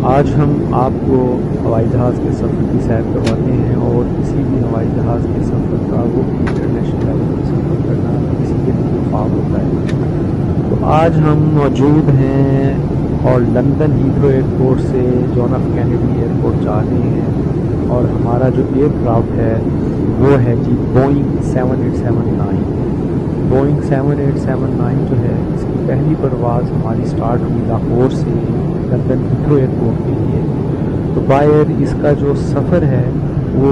آج ہم آپ کو ہوائی جہاز کے سفر کی سیر کرواتے ہیں، اور کسی بھی ہوائی جہاز کے سفر کا وہ انٹرنیشنل لیول پر سفر کرنا کسی کے لیے خواب ہوتا ہے۔ تو آج ہم موجود ہیں اور لندن ہیتھرو ایئرپورٹ سے جان ایف کینیڈی ایئرپورٹ جا رہے ہیں، اور ہمارا جو ایئر کرافٹ ہے وہ ہے جی بوئنگ 7879۔ بوئنگ 7879 جو ہے اس کی پہلی پرواز ہماری سٹارٹ ہوئی لاہور سے لندن ہیتھرو ایئرپورٹ کے لیے۔ تو باہر اس کا جو سفر ہے وہ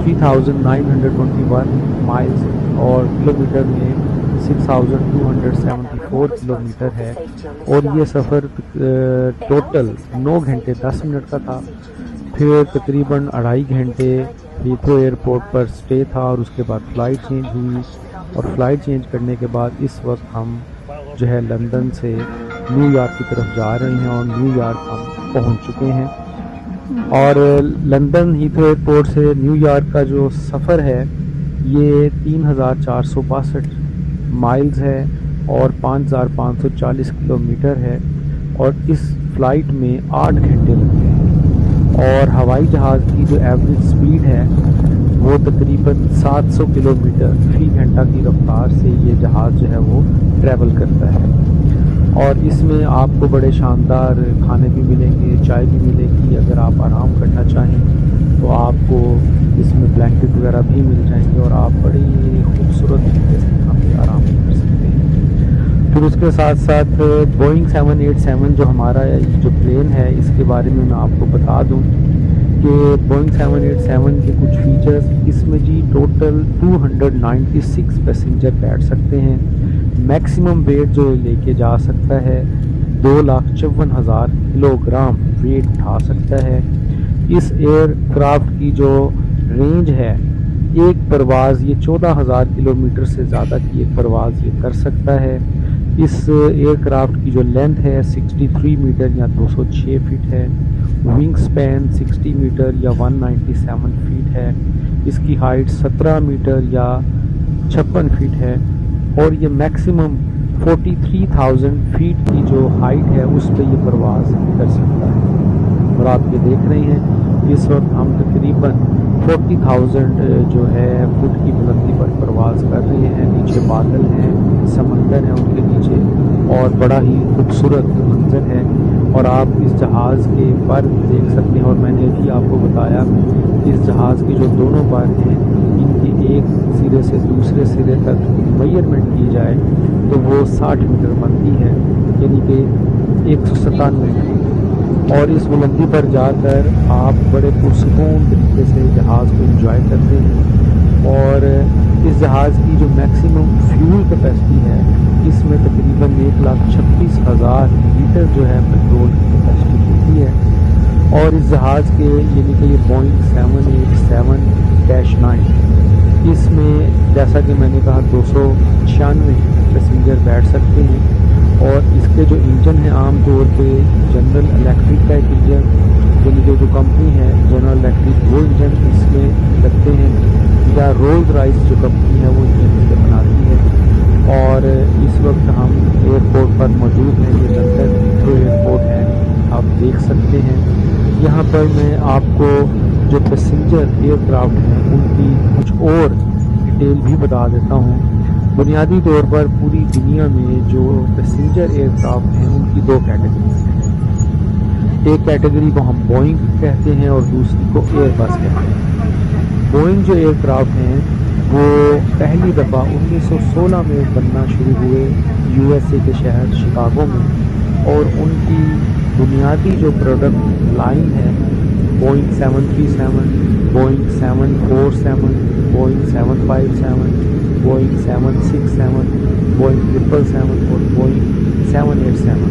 3921 مائلز اور کلومیٹر میں 6274 کلومیٹر ہے، اور یہ سفر ٹوٹل 9 گھنٹے 10 منٹ کا تھا۔ پھر تقریباً 2.5 گھنٹے ہیتھرو ایئرپورٹ پر سٹے تھا، اور اس کے بعد فلائٹ چینج ہوئی، اور فلائٹ چینج کرنے کے بعد اس وقت ہم جو ہے لندن سے نیو یارک کی طرف جا رہے ہیں، اور نیو یارک ہم پہنچ چکے ہیں۔ اور لندن ہیتھرو ایئرپورٹ سے نیو یارک کا جو سفر ہے یہ 3462 مائلز ہے اور 5540 کلومیٹر ہے، اور اس فلائٹ میں 8 گھنٹے لگتے ہیں، اور ہوائی جہاز کی جو ایوریج سپیڈ ہے وہ تقریباً 700 کلومیٹر فی گھنٹہ کی رفتار سے یہ جہاز جو ہے وہ ٹریول کرتا ہے۔ اور اس میں آپ کو بڑے شاندار کھانے بھی ملیں گے، چائے بھی ملے گی۔ اگر آپ آرام کرنا چاہیں تو آپ کو اس میں بلینکٹ وغیرہ بھی مل جائیں گے، اور آپ بڑی خوبصورت طریقے سے یہاں پہ آرام کر سکتے ہیں۔ پھر اس کے ساتھ ساتھ بوئنگ 787 جو ہمارا جو پلین ہے اس کے بارے میں آپ کو بتا دوں کہ بوئنگ 787 کے کچھ فیچرز اس میں جی ٹوٹل 296 پیسنجر بیٹھ سکتے ہیں۔ میکسیمم ویٹ جو لے کے جا سکتا ہے 2,54,000 کلو گرام ویٹ اٹھا سکتا ہے۔ اس ایئر کرافٹ کی جو رینج ہے ایک پرواز یہ 14,000 کلومیٹر سے زیادہ کی ایک پرواز یہ کر سکتا ہے۔ اس ایئر کرافٹ کی جو لینتھ ہے 63 میٹر یا 206 فٹ ہے۔ ونگ سپین 60 میٹر یا 197 فٹ ہے۔ اس کی ہائٹ 17 میٹر یا 56 فٹ ہے، اور یہ میکسیمم 43,000 فٹ کی جو ہائٹ ہے اس پہ یہ پرواز کر سکتا ہے۔ اور آپ یہ دیکھ رہے ہیں اس وقت ہم تقریباً 40,000 جو ہے فٹ کی بلندی پر پرواز کر رہے ہیں۔ نیچے بادل ہیں، سمندر ہے ان کے نیچے، اور بڑا ہی خوبصورت منظر ہے، اور آپ اس جہاز کے پر دیکھ سکتے ہیں۔ اور میں نے ابھی آپ کو بتایا اس جہاز کے جو دونوں پر ہیں ان کی ایک سرے سے دوسرے سرے تک میئرمنٹ کی جائے تو وہ 60 میٹر بنتی ہے، یعنی کہ 197 میٹر، اور اس بلندی پر جا کر آپ بڑے پرسکون طریقے سے جہاز کو انجوائے کرتے ہیں۔ اور اس جہاز کی جو میکسیمم فیول کیپیسٹی ہے اس میں تقریباً 1,36,000 لیٹر جو ہے پیٹرول کی کیپیسٹی ہوتی ہے۔ اور اس جہاز کے یعنی کہ یہ بوئنگ 787-9 اس میں جیسا کہ میں نے کہا 296 پیسنجر بیٹھ سکتے ہیں، اور اس کے جو انجن ہیں عام طور پہ جنرل الیکٹرک کا ایک انجن، یعنی کہ جو کمپنی ہے جنرل الیکٹرک وہ انجن اس میں لگتے ہیں، یا رولز رائس جو کمپنی ہے وہ انجن اس سے بناتی ہے۔ اور اس وقت ہم ایئرپورٹ پر موجود ہیں، یہ لندن ہیتھرو ایئرپورٹ ہے، آپ دیکھ سکتے ہیں۔ یہاں پر میں آپ کو جو پیسنجر ایئر کرافٹ ہیں ان کی کچھ اور ڈیٹیل بھی بتا دیتا ہوں۔ بنیادی طور پر پوری دنیا میں جو پیسنجر ایئر کرافٹ ہیں ان کی 2 کیٹیگریز ہیں۔ ایک کیٹیگری کو ہم بوئنگ کہتے ہیں اور دوسری کو ایئر بس کہتے ہیں۔ بوئنگ جو ایئر کرافٹ ہیں وہ پہلی دفعہ 1916 میں بننا شروع ہوئے USA کے شہر شکاگو میں، اور ان کی بنیادی جو پروڈکٹ لائن ہے Boeing 737، Boeing 747، Boeing 757، Boeing 767، Boeing 777 اور بوئنگ 787،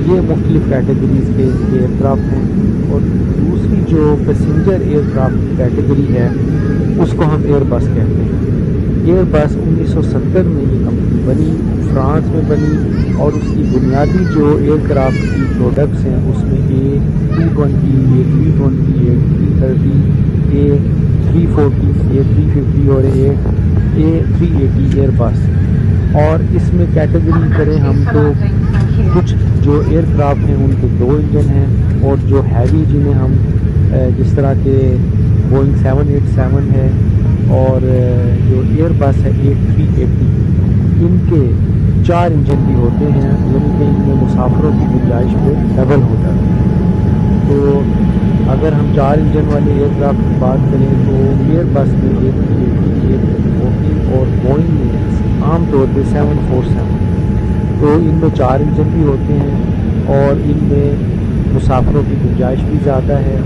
یہ مختلف کیٹیگریز کے ایئر کرافٹ ہیں۔ اور دوسری جو پیسنجر ایئر کرافٹ کیٹیگری ہے اس کو ہم ایئر بس کہتے ہیں۔ ایئر بس 1970 میں یہ کمپنی بنی، فرانس میں بنی، اور اس کی بنیادی جو ایئر کرافٹ کی پروڈکٹس ہیں اس میں A220، A320، A330، A340، A350 اور A380 ایئر بس۔ اور اس میں کیٹیگری کریں ہم تو کچھ جو ایئر کرافٹ ہیں ان کے 2 انجن ہیں، اور جو ہیوی جنہیں ہم جس طرح کے بوئنگ 787 ہے اور جو ایئر بس ہے 8380، ان کے 4 انجن بھی ہوتے ہیں، یعنی کہ ان میں مسافروں کی گنجائش پہ ڈبل ہو جاتی ہے۔ تو اگر ہم 4 انجن والے ایئر کرافٹ کی بات کریں تو ایئر بس میں 8380، 8340 اور بوئنگ میں عام طور پہ 747، تو ان میں 4 انجن بھی ہوتے ہیں اور ان میں مسافروں کی گنجائش بھی زیادہ ہے،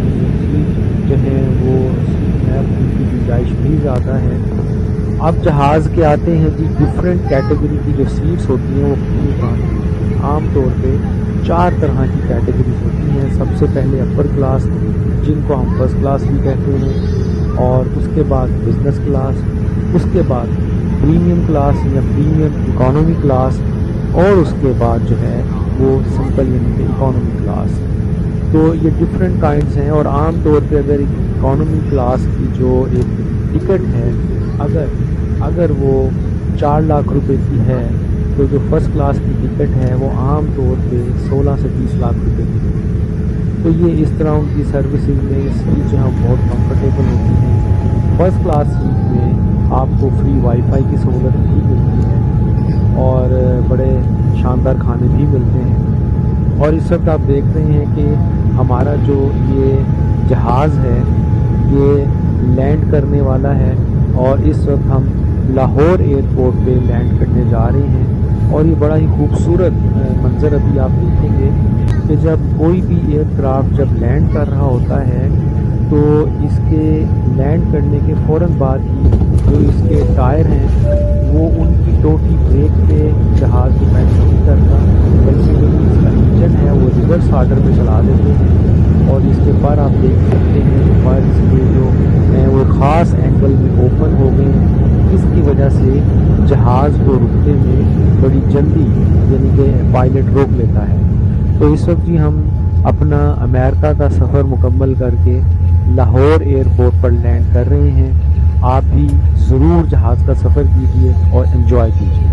سیٹ جو ہے وہ سیٹ ہے ان کی گنجائش بھی زیادہ ہے۔ اب جہاز کے آتے ہیں جی ڈفرینٹ کیٹیگری کی جو سیٹس ہوتی ہیں وہ کتنی طرح کی، عام طور پہ 4 طرح کی کیٹیگریز ہوتی ہیں۔ سب سے پہلے اپر کلاس، جن کو ہم فرسٹ کلاس بھی کہتے ہیں، اور اس کے بعد بزنس کلاس، اس کے بعد پریمیم کلاس یا پریمیم اکانومی کلاس، اور اس کے بعد جو ہے وہ سمپل یعنی کہ اکانومی کلاس۔ تو یہ ڈفرینٹ کائنڈز ہیں، اور عام طور پہ اگر اکانومی کلاس کی جو ایک ٹکٹ ہے اگر وہ 4 لاکھ روپے کی ہے، تو جو فرسٹ کلاس کی ٹکٹ ہے وہ عام طور پہ 16 سے 20 لاکھ روپے کی ہے۔ تو یہ اس طرح ان کی سروسز میں سیٹ جو ہے بہت کمفرٹیبل ہوتی ہیں۔ فرسٹ کلاس سیٹ میں آپ کو فری وائی فائی کی سہولت بھی ملتی ہے اور بڑے شاندار کھانے بھی ملتے ہیں۔ اور اس وقت آپ دیکھ رہے ہیں کہ ہمارا جو یہ جہاز ہے یہ لینڈ کرنے والا ہے، اور اس وقت ہم لاہور ایئرپورٹ پہ لینڈ کرنے جا رہے ہیں، اور یہ بڑا ہی خوبصورت منظر ابھی آپ دیکھیں گے کہ جب کوئی بھی ایئر کرافٹ جب لینڈ کر رہا ہوتا ہے تو اس کے لینڈ کرنے کے فوراً بعد ہی جو اس کے ٹائر ہیں وہ ان کی ٹوٹی بریک پہ جہاز ڈپینڈ نہیں کرتا، بلکہ جو اس کا انجن ہے وہ ریورس آرڈر پہ چلا دیتے ہیں، اور اس کے پر آپ دیکھ سکتے ہیں کہ پر اس کے جو ہیں وہ خاص اینگل میں اوپن ہو گئے ہیں، اس کی وجہ سے جہاز کو رکنے میں بڑی جلدی یعنی کہ پائلٹ روک لیتا ہے۔ تو اس وقت بھی ہم اپنا امریکہ کا سفر مکمل کر کے لاہور ایئرپورٹ پر لینڈ کر رہے ہیں۔ آپ بھی ضرور جہاز کا سفر کیجیے اور انجوائے کیجیے۔